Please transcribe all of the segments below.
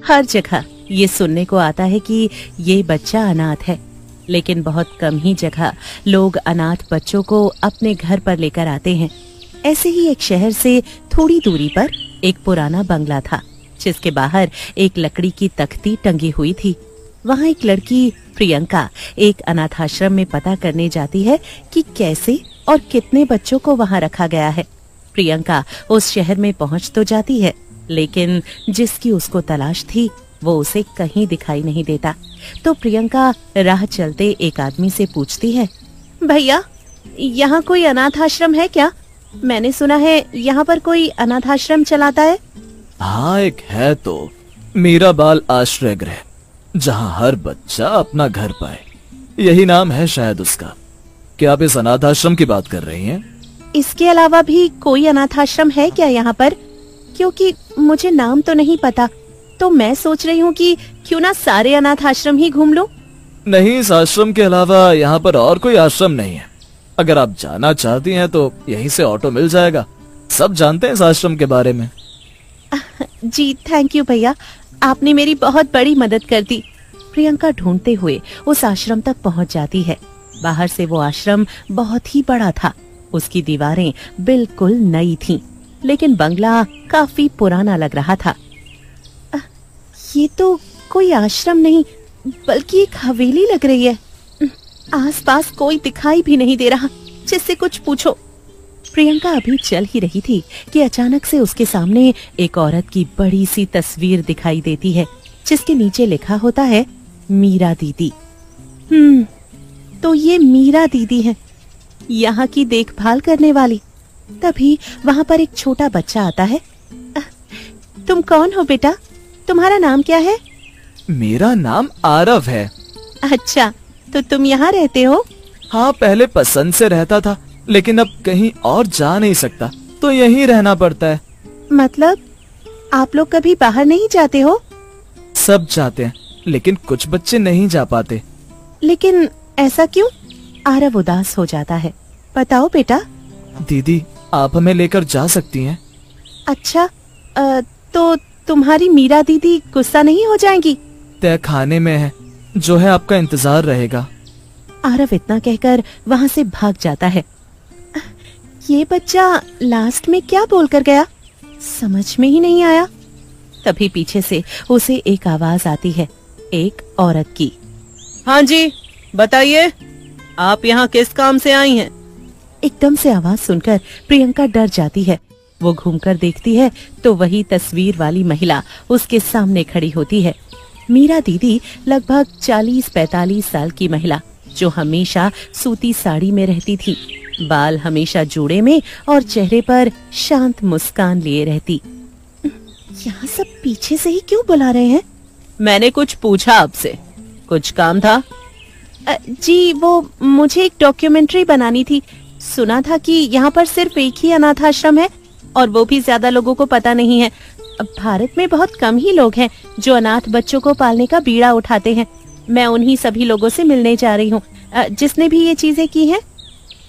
हर जगह ये सुनने को आता है कि ये बच्चा अनाथ है, लेकिन बहुत कम ही जगह लोग अनाथ बच्चों को अपने घर पर लेकर आते हैं। ऐसे ही एक शहर से थोड़ी दूरी पर एक पुराना बंगला था, जिसके बाहर एक लकड़ी की तख्ती टंगी हुई थी। वहाँ एक लड़की प्रियंका एक अनाथाश्रम में पता करने जाती है कि कैसे और कितने बच्चों को वहाँ रखा गया है। प्रियंका उस शहर में पहुँच तो जाती है, लेकिन जिसकी उसको तलाश थी वो उसे कहीं दिखाई नहीं देता। तो प्रियंका राह चलते एक आदमी से पूछती है, भैया यहाँ कोई अनाथ आश्रम है क्या? मैंने सुना है यहाँ पर कोई अनाथ आश्रम चलाता है। हाँ, एक है तो मीरा बाल आश्रय गृह, जहाँ हर बच्चा अपना घर पाए। यही नाम है शायद उसका। क्या आप इस अनाथ आश्रम की बात कर रही हैं? इसके अलावा भी कोई अनाथ आश्रम है क्या यहाँ पर? क्योंकि मुझे नाम तो नहीं पता, तो मैं सोच रही हूँ कि क्यों ना सारे अनाथ आश्रम ही घूम लूं। नहीं, इस आश्रम के अलावा यहाँ पर और कोई आश्रम नहीं है। अगर आप जाना चाहती हैं तो यहीं से ऑटो मिल जाएगा। सब जानते हैं इस आश्रम के बारे में। जी थैंक यू भैया, आपने मेरी बहुत बड़ी मदद कर दी। प्रियंका ढूंढते हुए उस आश्रम तक पहुँच जाती है। बाहर से वो आश्रम बहुत ही बड़ा था। उसकी दीवारें बिल्कुल नई थीं, लेकिन बंगला काफी पुराना लग रहा था। ये तो कोई आश्रम नहीं बल्कि एक हवेली लग रही है। आसपास कोई दिखाई भी नहीं दे रहा जिससे कुछ पूछो। प्रियंका अभी चल ही रही थी कि अचानक से उसके सामने एक औरत की बड़ी सी तस्वीर दिखाई देती है, जिसके नीचे लिखा होता है मीरा दीदी। तो ये मीरा दीदी है, यहाँ की देखभाल करने वाली। तभी वहाँ पर एक छोटा बच्चा आता है। तुम कौन हो बेटा? तुम्हारा नाम क्या है? मेरा नाम आरव है। अच्छा, तो तुम यहाँ रहते हो? हाँ, पहले पसंद से रहता था, लेकिन अब कहीं और जा नहीं सकता, तो यहीं रहना पड़ता है। मतलब आप लोग कभी बाहर नहीं जाते हो? सब जाते हैं, लेकिन कुछ बच्चे नहीं जा पाते। लेकिन ऐसा क्यों? आरव उदास हो जाता है। बताओ बेटा। दीदी, आप हमें लेकर जा सकती हैं? अच्छा, तो तुम्हारी मीरा दीदी गुस्सा नहीं हो जाएंगी? तय खाने में है, जो है आपका इंतजार रहेगा। आरव इतना कहकर वहाँ से भाग जाता है। ये बच्चा लास्ट में क्या बोलकर गया, समझ में ही नहीं आया। तभी पीछे से उसे एक आवाज आती है, एक औरत की। हाँ जी, बताइए, आप यहाँ किस काम से आई हैं? एकदम से आवाज सुनकर प्रियंका डर जाती है। वो घूमकर देखती है तो वही तस्वीर वाली महिला उसके सामने खड़ी होती है। मीरा दीदी लगभग 40-45 साल की महिला, जो हमेशा सूती साड़ी में रहती थी, बाल हमेशा जोड़े में और चेहरे पर शांत मुस्कान लिए रहती। यहाँ सब पीछे से ही क्यों बुला रहे हैं? मैंने कुछ पूछा आपसे, कुछ काम था? जी, वो मुझे एक डॉक्यूमेंट्री बनानी थी। सुना था कि यहाँ पर सिर्फ एक ही अनाथ आश्रम है और वो भी ज्यादा लोगों को पता नहीं है। भारत में बहुत कम ही लोग हैं जो अनाथ बच्चों को पालने का बीड़ा उठाते हैं। मैं उन्हीं सभी लोगों से मिलने जा रही हूँ जिसने भी ये चीजें की हैं।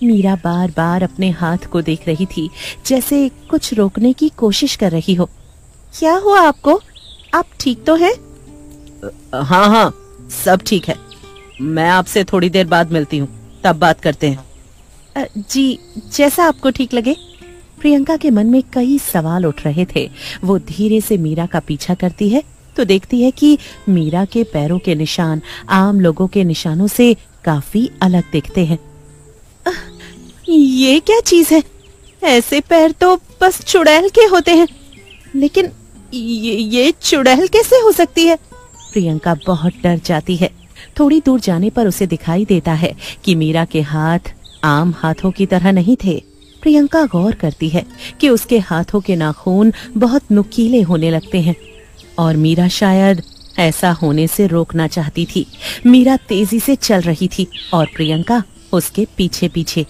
मीरा बार बार अपने हाथ को देख रही थी, जैसे कुछ रोकने की कोशिश कर रही हो। क्या हुआ आपको? आप ठीक तो हैं? हाँ हाँ, सब ठीक है। मैं आपसे थोड़ी देर बाद मिलती हूँ, तब बात करते हैं। जी, जैसा आपको ठीक लगे। प्रियंका के मन में कई सवाल उठ रहे थे। वो धीरे से मीरा का पीछा करती है तो देखती है कि मीरा के पैरों के निशान आम लोगों के निशानों से काफी अलग दिखते हैं। ये क्या चीज है? ऐसे पैर तो बस चुड़ैल के होते हैं, लेकिन ये चुड़ैल कैसे हो सकती है? प्रियंका बहुत डर जाती है। थोड़ी दूर जाने पर उसे दिखाई देता है कि मीरा के हाथ आम हाथों की तरह नहीं थे। प्रियंका गौर करती है कि उसके हाथों के नाखून बहुत नुकीले होने लगते हैं और मीरा शायद ऐसा होने से रोकना चाहती थी। मीरा तेजी से चल रही थी और प्रियंका उसके पीछे पीछे।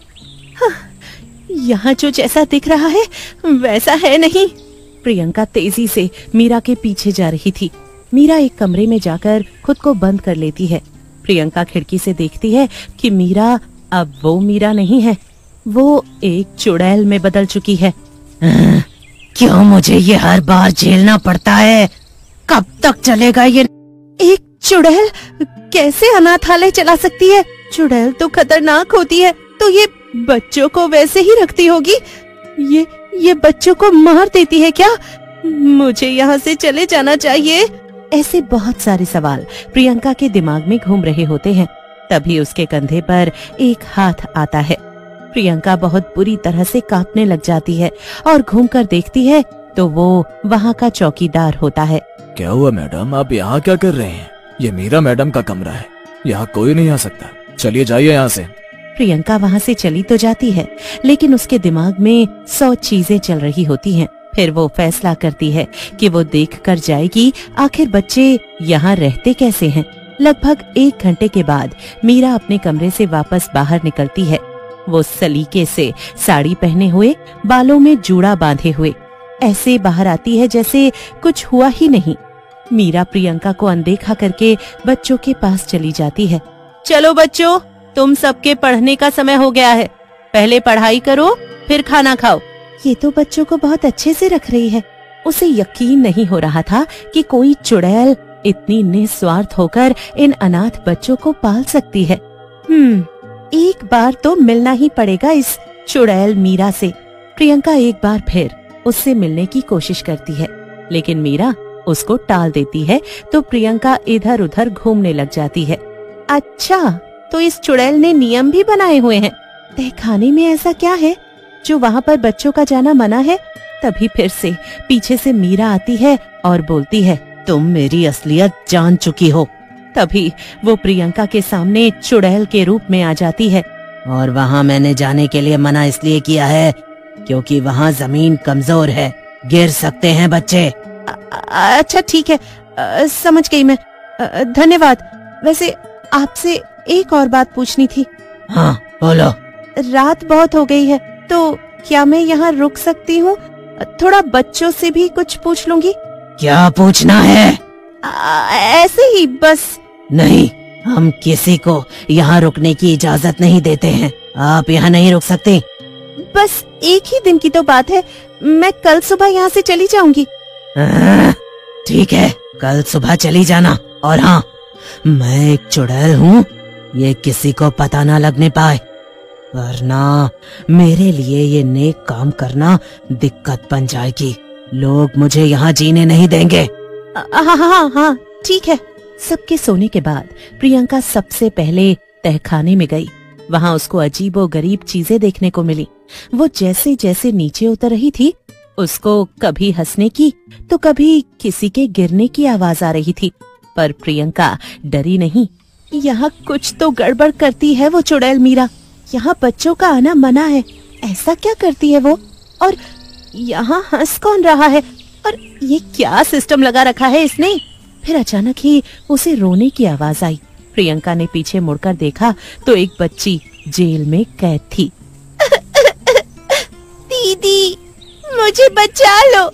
यहाँ जो जैसा दिख रहा है वैसा है नहीं। प्रियंका तेजी से मीरा के पीछे जा रही थी। मीरा एक कमरे में जाकर खुद को बंद कर लेती है। प्रियंका खिड़की से देखती है कि मीरा अब वो मीरा नहीं है, वो एक चुड़ैल में बदल चुकी है। क्यों मुझे ये हर बार झेलना पड़ता है? कब तक चलेगा ये? एक चुड़ैल कैसे अनाथालय चला सकती है? चुड़ैल तो खतरनाक होती है, तो ये बच्चों को वैसे ही रखती होगी। ये बच्चों को मार देती है क्या? मुझे यहाँ से चले जाना चाहिए। ऐसे बहुत सारे सवाल प्रियंका के दिमाग में घूम रहे होते हैं। तभी उसके कंधे पर एक हाथ आता है। प्रियंका बहुत बुरी तरह से कांपने लग जाती है और घूमकर देखती है तो वो वहाँ का चौकीदार होता है। क्या हुआ मैडम, आप यहाँ क्या कर रहे हैं? ये मीरा मैडम का कमरा है, यहाँ कोई नहीं आ सकता। चलिए जाइए यहाँ से। प्रियंका वहाँ से चली तो जाती है, लेकिन उसके दिमाग में 100 चीजें चल रही होती हैं। फिर वो फैसला करती है कि वो देख कर जाएगी आखिर बच्चे यहाँ रहते कैसे हैं। लगभग 1 घंटे के बाद मीरा अपने कमरे से वापस बाहर निकलती है। वो सलीके से साड़ी पहने हुए, बालों में जूड़ा बांधे हुए ऐसे बाहर आती है जैसे कुछ हुआ ही नहीं। मीरा प्रियंका को अनदेखा करके बच्चों के पास चली जाती है। चलो बच्चों, तुम सबके पढ़ने का समय हो गया है। पहले पढ़ाई करो, फिर खाना खाओ। ये तो बच्चों को बहुत अच्छे से रख रही है। उसे यकीन नहीं हो रहा था कि कोई चुड़ैल इतनी निस्वार्थ होकर इन अनाथ बच्चों को पाल सकती है। एक बार तो मिलना ही पड़ेगा इस चुड़ैल मीरा से। प्रियंका एक बार फिर उससे मिलने की कोशिश करती है, लेकिन मीरा उसको टाल देती है तो प्रियंका इधर उधर घूमने लग जाती है। अच्छा, तो इस चुड़ैल ने नियम भी बनाए हुए हैं। तहखाने में ऐसा क्या है जो वहाँ पर बच्चों का जाना मना है? तभी फिर से पीछे से मीरा आती है और बोलती है, तुम मेरी असलियत जान चुकी हो। तभी वो प्रियंका के सामने चुड़ैल के रूप में आ जाती है। और वहाँ मैंने जाने के लिए मना इसलिए किया है क्योंकि वहाँ जमीन कमजोर है, गिर सकते हैं बच्चे। अच्छा ठीक है, समझ गई मैं। धन्यवाद। वैसे आपसे एक और बात पूछनी थी। हाँ बोलो। रात बहुत हो गई है, तो क्या मैं यहाँ रुक सकती हूँ? थोड़ा बच्चों से भी कुछ पूछ लूंगी। क्या पूछना है? ऐसे ही बस। नहीं, हम किसी को यहाँ रुकने की इजाजत नहीं देते हैं। आप यहाँ नहीं रुक सकते। बस एक ही दिन की तो बात है, मैं कल सुबह यहाँ से चली जाऊंगी। ठीक है, कल सुबह चली जाना। और हाँ, मैं एक चुड़ैल हूँ, ये किसी को पता ना लगने पाए, वरना मेरे लिए ये नेक काम करना दिक्कत बन जाएगी। लोग मुझे यहाँ जीने नहीं देंगे। हाँ, ठीक है। सबके सोने के बाद प्रियंका सबसे पहले तहखाने में गई। वहाँ उसको अजीबोगरीब चीजें देखने को मिली। वो जैसे जैसे नीचे उतर रही थी, उसको कभी हंसने की तो कभी किसी के गिरने की आवाज आ रही थी, पर प्रियंका डरी नहीं। यहाँ कुछ तो गड़बड़ करती है वो चुड़ैल मीरा। यहाँ बच्चों का आना मना है, ऐसा क्या करती है वो? और यहाँ हंस कौन रहा है? और ये क्या सिस्टम लगा रखा है इसने? फिर अचानक ही उसे रोने की आवाज आई। प्रियंका ने पीछे मुड़कर देखा तो एक बच्ची जेल में कैद थी। दीदी, मुझे बचा लो,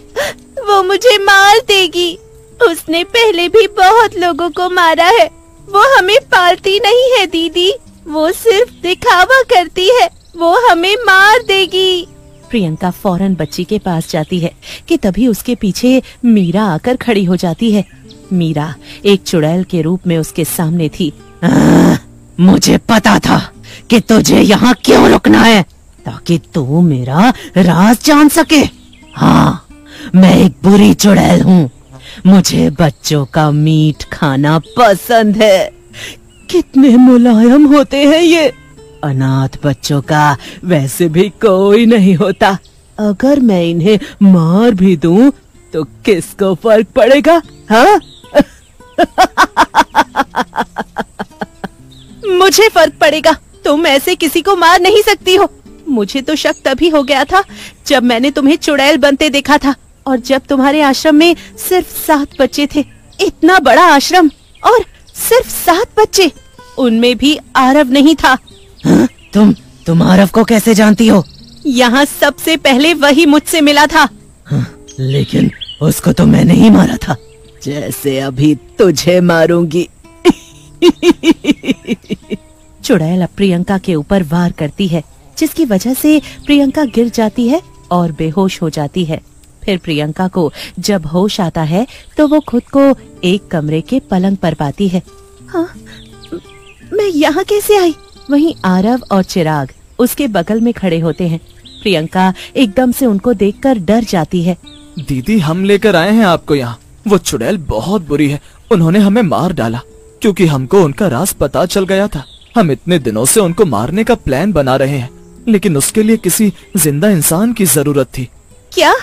वो मुझे मार देगी। उसने पहले भी बहुत लोगों को मारा है। वो हमें पालती नहीं है दीदी, वो सिर्फ दिखावा करती है। वो हमें मार देगी। प्रियंका फौरन बच्ची के पास जाती है कि तभी उसके पीछे मीरा आकर खड़ी हो जाती है। मीरा एक चुड़ैल के रूप में उसके सामने थी। मुझे पता था कि तुझे यहाँ क्यों रुकना है, ताकि तू मेरा राज जान सके। हाँ, मैं एक बुरी चुड़ैल हूँ। मुझे बच्चों का मीट खाना पसंद है। कितने मुलायम होते हैं ये। अनाथ बच्चों का वैसे भी कोई नहीं होता। अगर मैं इन्हें मार भी दूं तो किसको फर्क पड़ेगा? हाँ? मुझे फर्क पड़ेगा। तुम ऐसे किसी को मार नहीं सकती हो। मुझे तो शक तभी हो गया था जब मैंने तुम्हें चुड़ैल बनते देखा था, और जब तुम्हारे आश्रम में सिर्फ 7 बच्चे थे। इतना बड़ा आश्रम और सिर्फ 7 बच्चे, उनमें भी आरव नहीं था। हाँ? तुम आरव को कैसे जानती हो? यहाँ सबसे पहले वही मुझसे मिला था। हाँ, लेकिन उसको तो मैंने ही मारा था, जैसे अभी तुझे मारूंगी। चुड़ैल अब प्रियंका के ऊपर वार करती है, जिसकी वजह से प्रियंका गिर जाती है और बेहोश हो जाती है। फिर प्रियंका को जब होश आता है तो वो खुद को एक कमरे के पलंग पर पाती है। हाँ, मैं यहाँ कैसे आई? वहीं आरव और चिराग उसके बगल में खड़े होते हैं। प्रियंका एकदम से उनको देखकर डर जाती है। दीदी, हम लेकर आए हैं आपको यहाँ। वो चुड़ैल बहुत बुरी है, उन्होंने हमें मार डाला क्योंकि हमको उनका राज पता चल गया था। हम इतने दिनों से उनको मारने का प्लान बना रहे हैं, लेकिन उसके लिए किसी जिंदा इंसान की जरूरत थी। क्या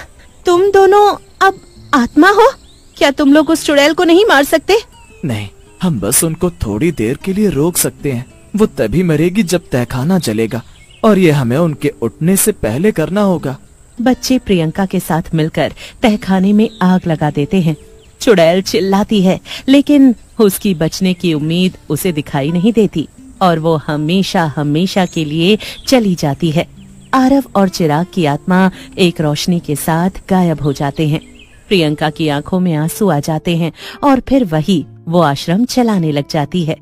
तुम दोनों अब आत्मा हो? क्या तुम लोग उस चुड़ैल को नहीं मार सकते? नहीं, हम बस उनको थोड़ी देर के लिए रोक सकते हैं। वो तभी मरेगी जब तहखाना जलेगा, और ये हमें उनके उठने से पहले करना होगा। बच्चे प्रियंका के साथ मिलकर तहखाने में आग लगा देते हैं। चुड़ैल चिल्लाती है, लेकिन उसकी बचने की उम्मीद उसे दिखाई नहीं देती और वो हमेशा हमेशा के लिए चली जाती है। आरव और चिराग की आत्मा एक रोशनी के साथ गायब हो जाते हैं। प्रियंका की आंखों में आंसू आ जाते हैं और फिर वही वो आश्रम चलाने लग जाती है।